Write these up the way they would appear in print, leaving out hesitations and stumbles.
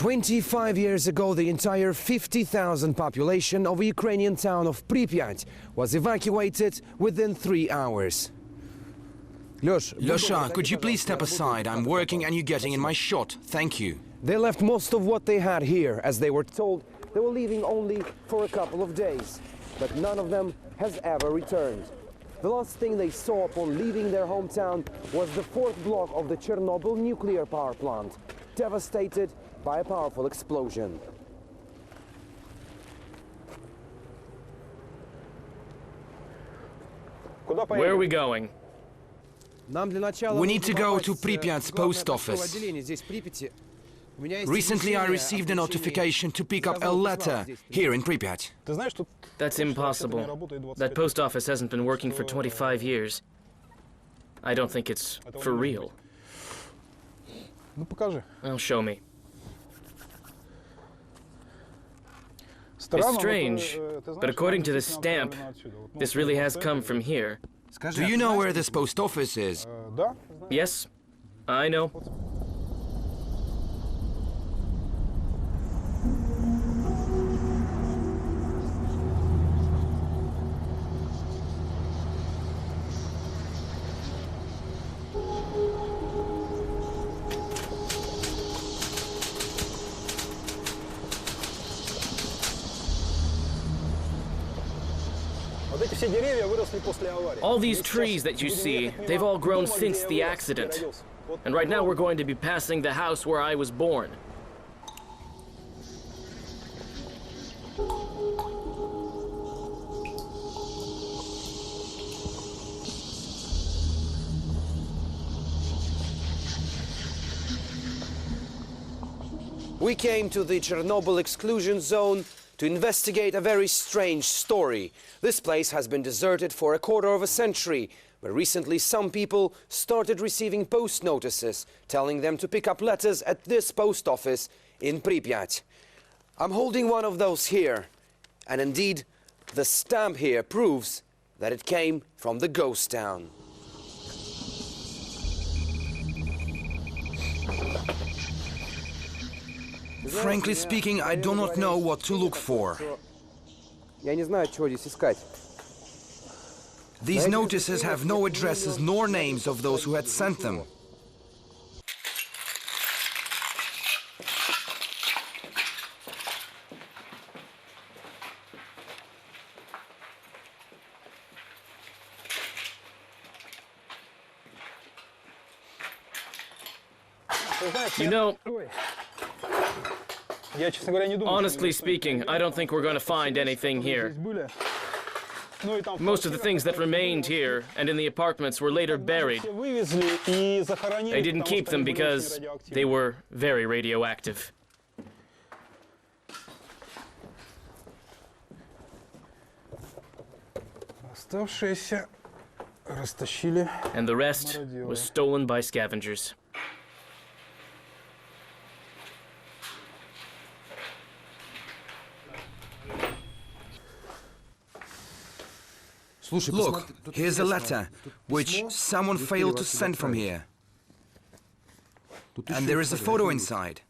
25 years ago, the entire 50,000 population of the Ukrainian town of Pripyat was evacuated within 3 hours. Lyosha, could you please step aside? I'm working and you're getting in my shot. Thank you. They left most of what they had here, as they were told they were leaving only for a couple of days. But none of them has ever returned. The last thing they saw upon leaving their hometown was the 4th block of the Chernobyl nuclear power plant, devastated by a powerful explosion. Where are we going? We need to go to Pripyat's post office. Recently I received a notification to pick up a letter here in Pripyat. That's impossible. That post office hasn't been working for 25 years. I don't think it's for real. Well, show me. It's strange, but according to this stamp, this really has come from here. Do you know where this post office is? Yes, I know. All these trees that you see, they've all grown since the accident. And right now we're going to be passing the house where I was born. We came to the Chernobyl exclusion zone to investigate a very strange story. This place has been deserted for a quarter of a century, but recently some people started receiving post notices telling them to pick up letters at this post office in Pripyat. I'm holding one of those here, and indeed the stamp here proves that it came from the ghost town. Frankly speaking, I do not know what to look for. These notices have no addresses nor names of those who had sent them. You know, honestly speaking, I don't think we're going to find anything here. Most of the things that remained here and in the apartments were later buried. They didn't keep them because they were very radioactive. And the rest was stolen by scavengers. Look, here's a letter, which someone failed to send from here. And there is a photo inside.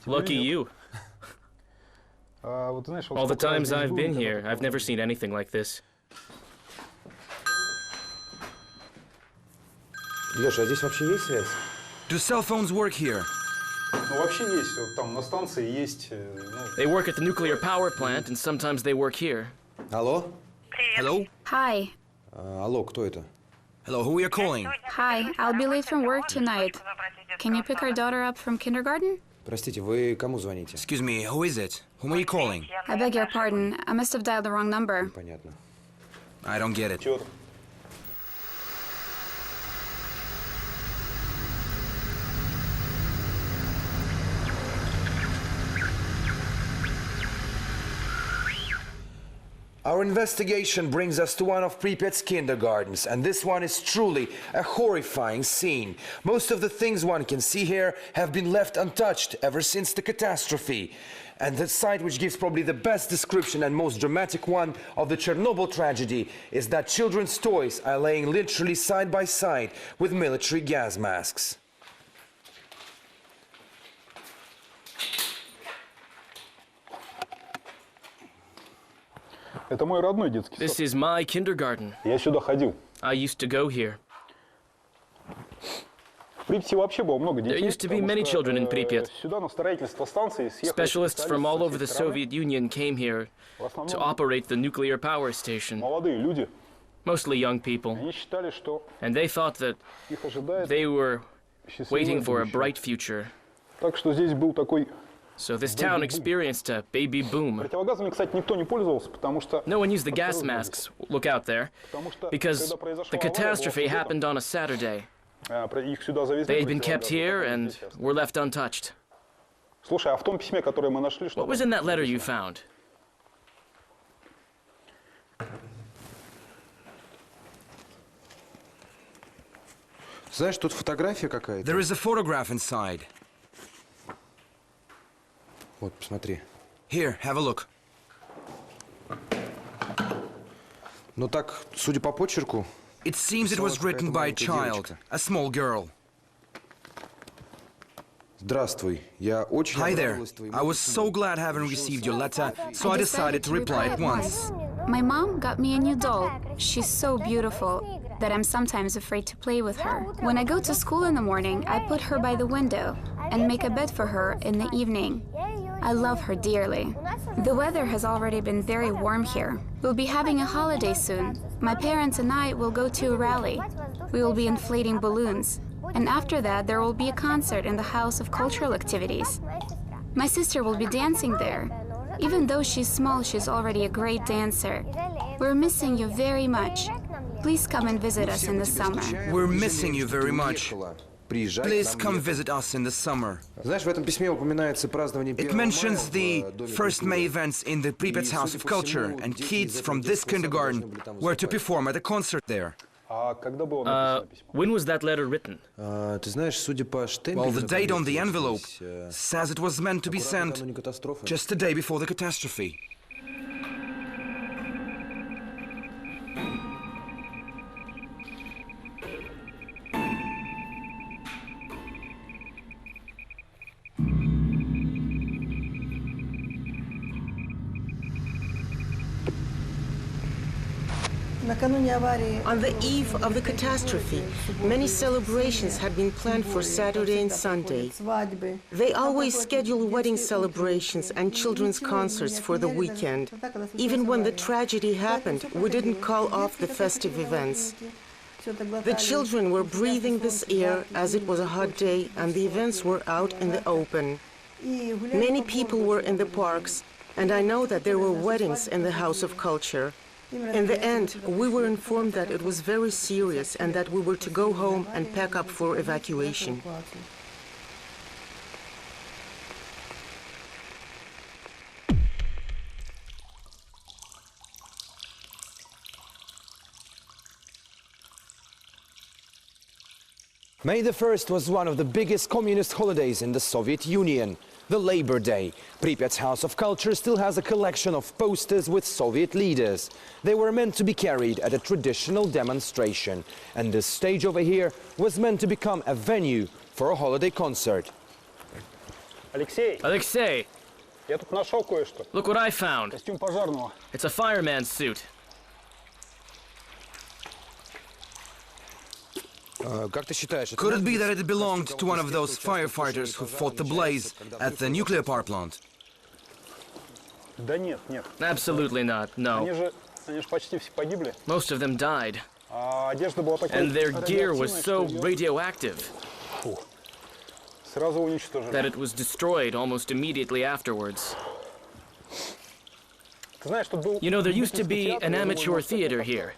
Lucky you. All the times I've been here, I've never seen anything like this. Do cell phones work here? They work at the nuclear power plant, and sometimes they work here. Hello? Hello? Hi. Алло, кто это? Hello, who are you calling? Hi, I'll be late from work tonight. Can you pick our daughter up from kindergarten? Простите, вы кому звоните? Excuse me, who is it? Whom are you calling? I beg your pardon. I must have dialed the wrong number. Понятно. I don't get it. Our investigation brings us to one of Pripyat's kindergartens, and this one is truly a horrifying scene. Most of the things one can see here have been left untouched ever since the catastrophe. And the site which gives probably the best description and most dramatic one of the Chernobyl tragedy is that children's toys are laying literally side by side with military gas masks. Это мой родной детский This сад. is my kindergarten. Я сюда ходил. I used to go here. В Припяти вообще было много детей. There used to be many children in Pripyat. Сюда на строительство станции съехали Specialists from all over the специалисты со всей страны. Soviet Union came here В основном to operate the nuclear power station, молодые люди. mostly young people. Они считали, что And they thought that их ожидает they were счастливое waiting for a будущее. bright future. Так что здесь был такой... So this town experienced a baby boom. Противогазами, кстати, никто не пользовался, потому что... No one used the gas masks, look out there, Потому что, because когда произошла the авария, catastrophe было суббота, happened on a Saturday. их сюда завезли. They had been kept противогазы, here которые and здесь остались. were left untouched. Слушай, а в том письме, которое мы нашли, что... What was in that letter you found? Знаешь, тут фотография какая-то. There is a photograph inside. Вот, посмотри. Here, have a look. Ну так, судя по почерку, It seems it was written by a child, a small girl. здравствуй. Я очень Hi there. обрадовалась твоему I was письму. so glad having received your letter, so I decided to reply at once. My mom got me a new doll. She's so beautiful that I'm sometimes afraid to play with her. When I go to school in the morning, I put her by the window and make a bed for her in the evening. I love her dearly. The weather has already been very warm here. We'll be having a holiday soon. My parents and I will go to a rally. We will be inflating balloons. And after that, there will be a concert in the House of Cultural Activities. My sister will be dancing there. Even though she's small, she's already a great dancer. We're missing you very much. Please come and visit us in the summer. We're missing you very much. Приезжай к Please нам come летом. visit us in the summer. Знаешь, в этом письме упоминается празднование It 1 мая mentions в the Доме 1st May культуры. events in the Pripyat House of Culture, and kids from this kindergarten were to perform at a concert there. А когда было написано письмо? When was that letter written? Ты знаешь, судя по штемпелю... Well, the на date on the конверте envelope здесь, says it was meant to be аккуратно sent накануне катастрофы. just a day before the catastrophe. On the eve of the catastrophe, many celebrations had been planned for Saturday and Sunday. They always schedule wedding celebrations and children's concerts for the weekend. Even when the tragedy happened, we didn't call off the festive events. The children were breathing this air as it was a hot day and the events were out in the open. Many people were in the parks, and I know that there were weddings in the House of Culture. In the end, we were informed that it was very serious and that we were to go home and pack up for evacuation. May the 1st was one of the biggest communist holidays in the Soviet Union, the Labor Day. Pripyat's House of Culture still has a collection of posters with Soviet leaders. They were meant to be carried at a traditional demonstration, and this stage over here was meant to become a venue for a holiday concert. Алексей, Alexei, я тут нашел кое-что. look what I found. Костюм пожарного. It's a fireman's suit. Как ты считаешь, это Could it be надо that it belonged to one of those firefighters who fought the blaze at the nuclear power plant? Да нет, нет. Absolutely not, no. Они же почти все погибли. Most of them died, А одежда была такой and their gear was радиоактивной, so что её radioactive сразу уничтожили. that it was destroyed almost immediately afterwards. Ты знаешь, тут был You know, there used to be театр, an я думаю, amateur может, это theater как-то- here.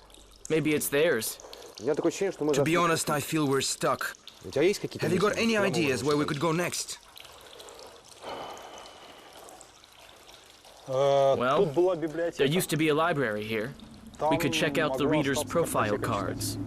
Maybe it's theirs. У меня такое ощущение, что мы To be застыли. honest, I feel we're stuck. У тебя есть какие-то Have you got мысли, any куда мы ideas можем where we сходить? could go next? Well, Тут была There библиотека. used to be a library here. We could check out the Там могла reader's остаться profile картотека cards.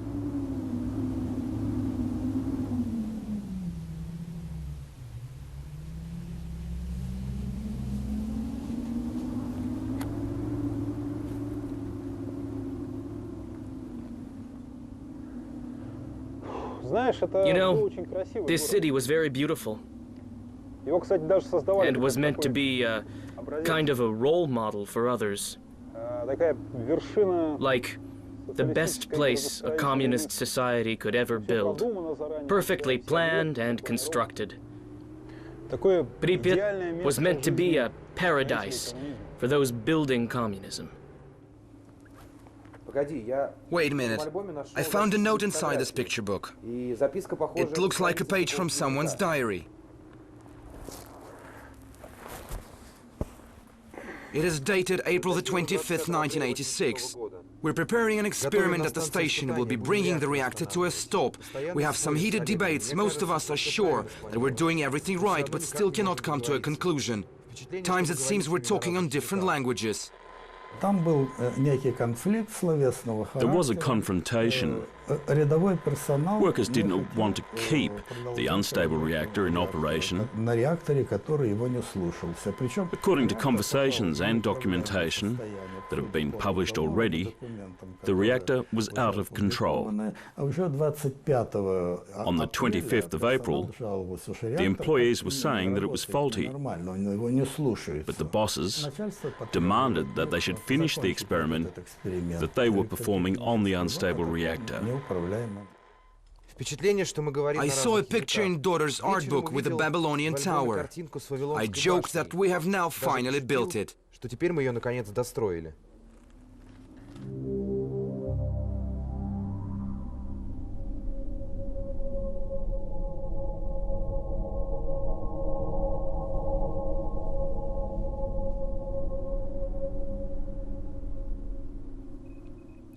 Знаешь, это You know, был очень красивый This город. city was very beautiful Его, кстати, даже создавали and was как meant to такой be образец kind of a role model for others. такая вершина. Like the best place a communist society could ever build, perfectly planned and constructed. Pripyat was meant to be a paradise for those building communism. Wait a minute. I found a note inside this picture book. It looks like a page from someone's diary. It is dated April the 25th, 1986. We're preparing an experiment at the station. We'll be bringing the reactor to a stop. We have some heated debates. Most of us are sure that we're doing everything right, but still cannot come to a conclusion. Times it seems we're talking on different languages. There was a confrontation. Workers didn't want to keep the unstable reactor in operation. According to conversations and documentation that have been published already, the reactor was out of control. On the 25th of April, the employees were saying that it was faulty, but the bosses demanded that they should finish the experiment that they were performing on the unstable reactor. I saw a picture in daughter's art book with the Babylonian tower. I joked that we have now finally built it.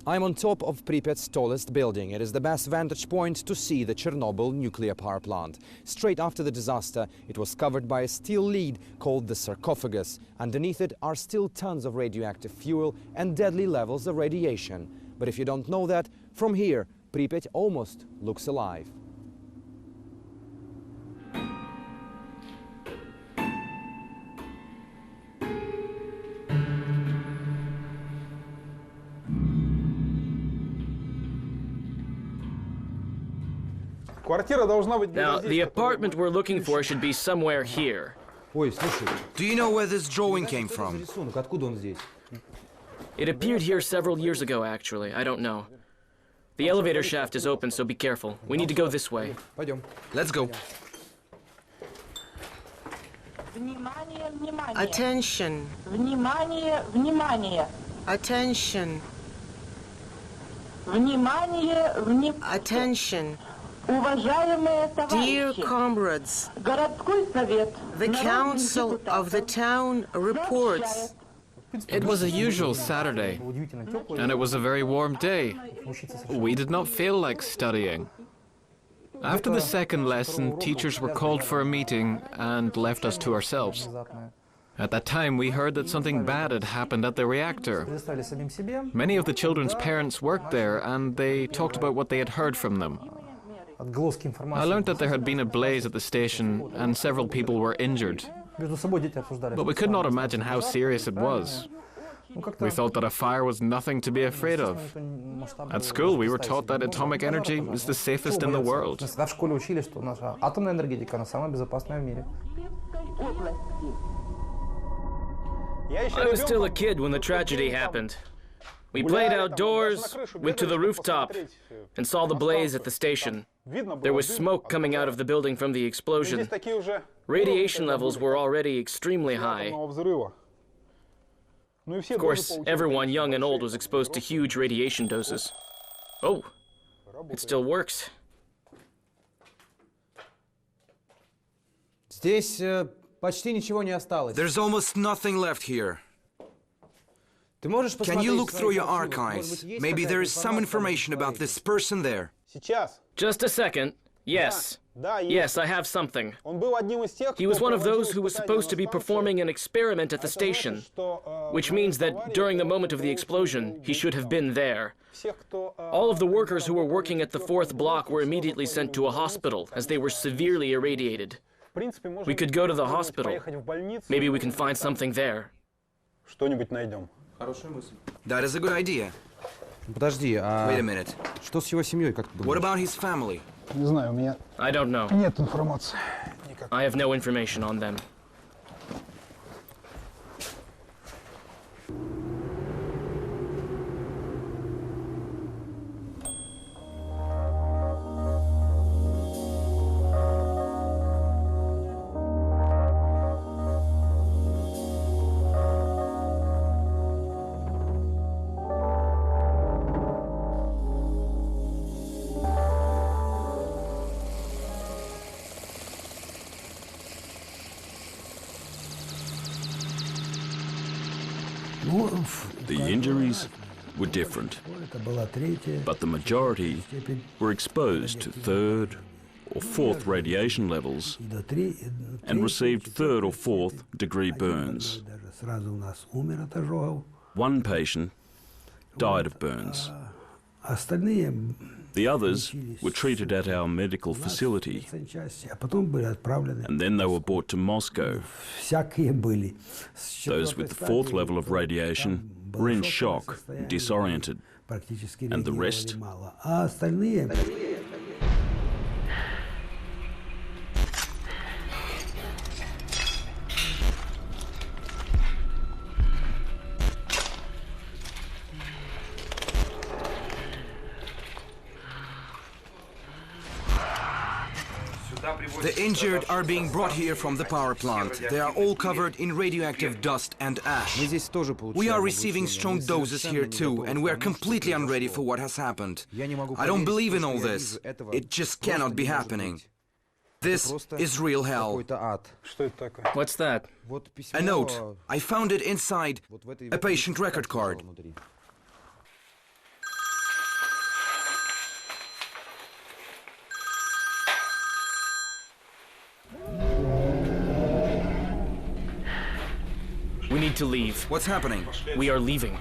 I'm on top of Pripyat's tallest building. It is the best vantage point to see the Chernobyl nuclear power plant. Straight after the disaster, it was covered by a steel lid called the sarcophagus. Underneath it are still tons of radioactive fuel and deadly levels of radiation. But if you don't know that, from here, Pripyat almost looks alive. Now, the apartment we're looking for should be somewhere here. Do you know where this drawing came from? It appeared here several years ago, actually. I don't know. The elevator shaft is open, so be careful. We need to go this way. Let's go. Attention. Attention. Attention. Dear comrades, the Council of the Town reports. It was a usual Saturday, and it was a very warm day. We did not feel like studying. After the second lesson, teachers were called for a meeting and left us to ourselves. At that time, we heard that something bad had happened at the reactor. Many of the children's parents worked there, and they talked about what they had heard from them. I learned that there had been a blaze at the station, and several people were injured. But we could not imagine how serious it was. We thought that a fire was nothing to be afraid of. At school, we were taught that atomic energy is the safest in the world. I was still a kid when the tragedy happened. We played outdoors, went to the rooftop, and saw the blaze at the station. There was smoke coming out of the building from the explosion. Radiation levels were already extremely high. Of course, everyone, young and old, was exposed to huge radiation doses. Oh, it still works. There's almost nothing left here. Can you look through your archives? Maybe there is some information about this person there. Just a second. Yes. Yes, I have something. He was one of those who was supposed to be performing an experiment at the station, which means that during the moment of the explosion, he should have been there. All of the workers who were working at the 4th block were immediately sent to a hospital, as they were severely irradiated. We could go to the hospital. Maybe we can find something there. That is a good idea. Wait a minute. What about his family? I don't know. I have no information on them. The injuries were different, but the majority were exposed to third or fourth radiation levels and received third or fourth degree burns. One patient died of burns. The others were treated at our medical facility, and then they were brought to Moscow. Those with the fourth level of radiation were in shock, disoriented, and the rest? The injured are being brought here from the power plant. They are all covered in radioactive dust and ash. We are receiving strong doses here too, and we are completely unready for what has happened. I don't believe in all this. It just cannot be happening. This is real hell. What's that? A note. I found it inside a patient record card. We need to leave. What's happening? We are leaving.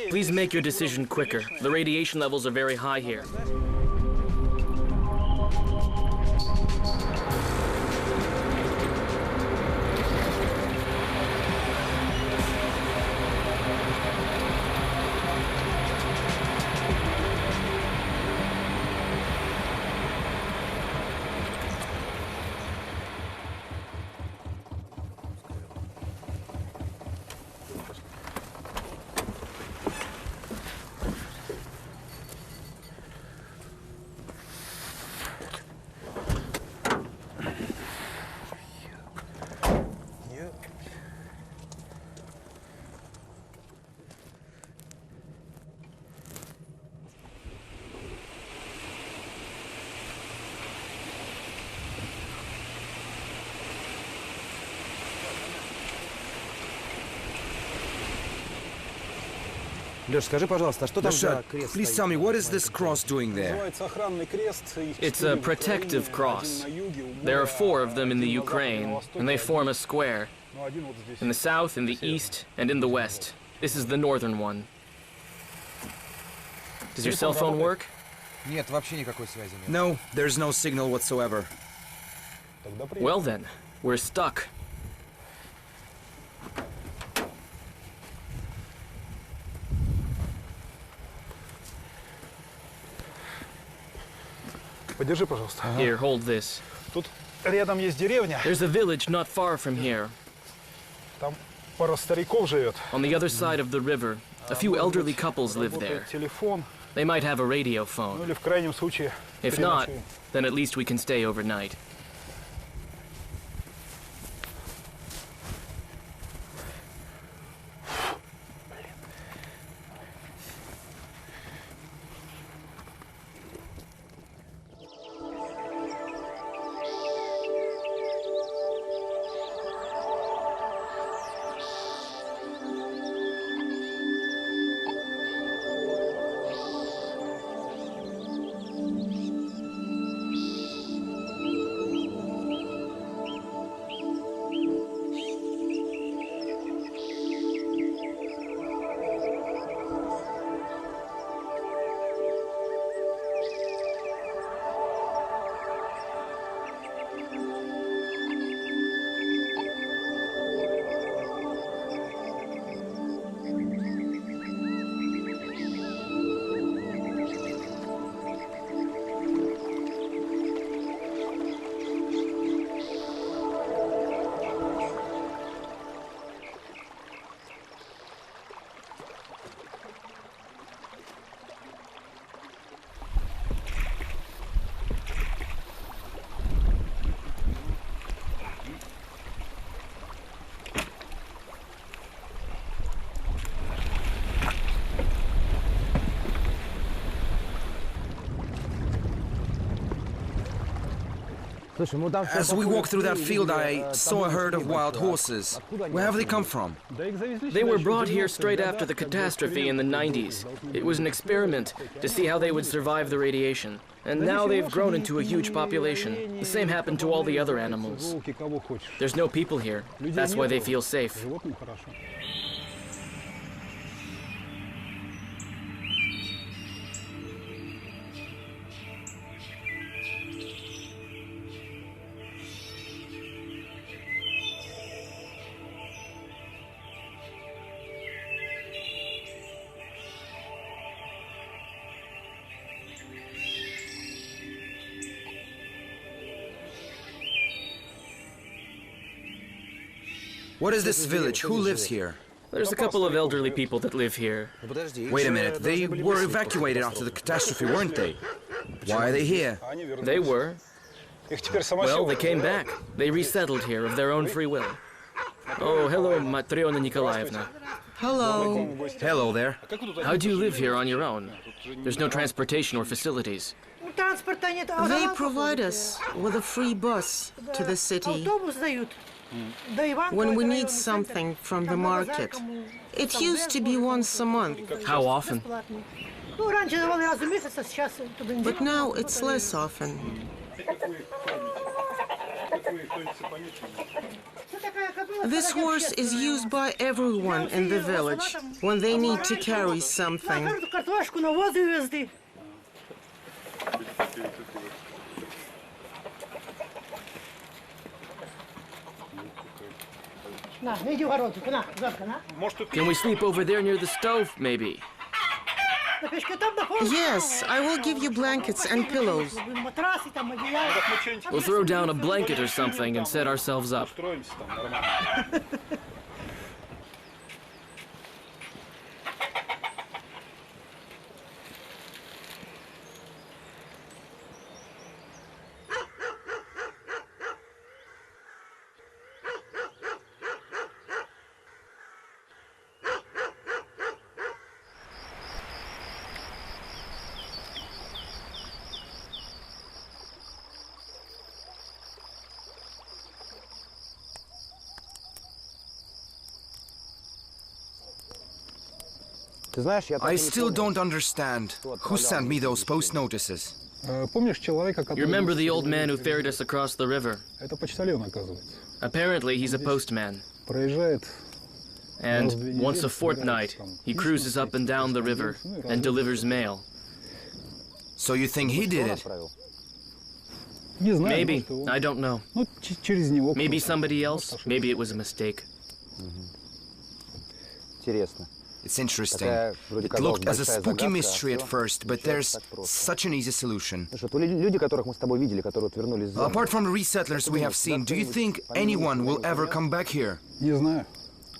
Please make your decision quicker. The radiation levels are very high here. Leszek, please tell me, what is this cross doing there? It's a protective cross. There are 4 of them in the Ukraine, and they form a square. In the south, in the east, and in the west. This is the northern one. Does your cell phone work? No, there's no signal whatsoever. Well then, we're stuck. Подержи, пожалуйста. Here, hold this. Тут рядом есть деревня. There's a village not far from here. Там пара стариков живет. On the other side of the river, a few elderly couples live there. Телефон. They might have a radio Ну phone. или в крайнем случае. If not, then at least we can stay overnight. As we walked through that field, I saw a herd of wild horses. Where have they come from? They were brought here straight after the catastrophe in the 90s. It was an experiment to see how they would survive the radiation. And now they've grown into a huge population. The same happened to all the other animals. There's no people here. That's why they feel safe. What is this village? Who lives here? There's a couple of elderly people that live here. Wait a minute, they were evacuated after the catastrophe, weren't they? Why are they here? They were. Well, they came back. They resettled here of their own free will. Oh, hello, Matriona Nikolaevna. Hello. Hello there. How do you live here on your own? There's no transportation or facilities. They provide us with a free bus to the city when we need something from the market. It used to be once a month. How often? But now it's less often. This horse is used by everyone in the village when they need to carry something. Can we sleep over there near the stove, maybe? Yes, I will give you blankets and pillows. We'll throw down a blanket or something and set ourselves up. I still don't understand. Who sent me those post notices? You remember the old man who ferried us across the river? Apparently, he's a postman. And once a fortnight, he cruises up and down the river and delivers mail. So you think he did it? Maybe. I don't know. Maybe somebody else. Maybe it was a mistake. It's interesting. It looked as a spooky mystery at first, but there's such an easy solution. Apart from the resettlers we have seen, do you think anyone will ever come back here?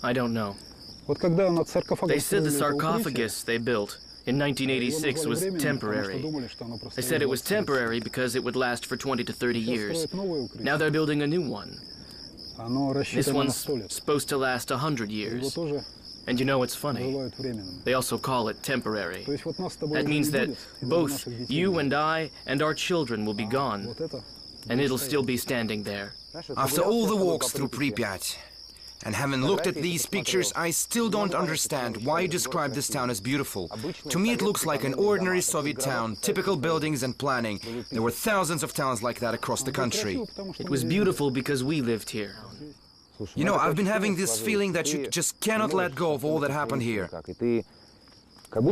I don't know. They said the sarcophagus they built in 1986 was temporary. They said it was temporary because it would last for 20 to 30 years. Now they're building a new one. This one's supposed to last 100 years. And you know what's funny? They also call it temporary. That means that both you and I and our children will be gone, and it'll still be standing there. After all the walks through Pripyat, and having looked at these pictures, I still don't understand why you describe this town as beautiful. To me it looks like an ordinary Soviet town, typical buildings and planning. There were thousands of towns like that across the country. It was beautiful because we lived here. You know, I've been having this feeling that you just cannot let go of all that happened here.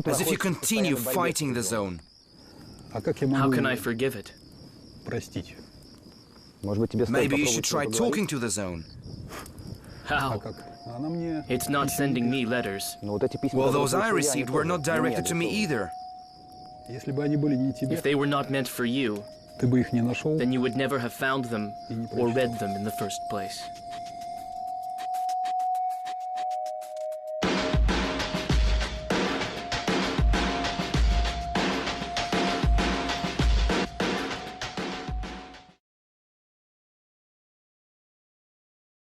As if you continue fighting the zone. How can I forgive it? Maybe you should try talking to the zone. How? It's not sending me letters. Well, those I received were not directed to me either. If they were not meant for you, then you would never have found them or read them in the first place.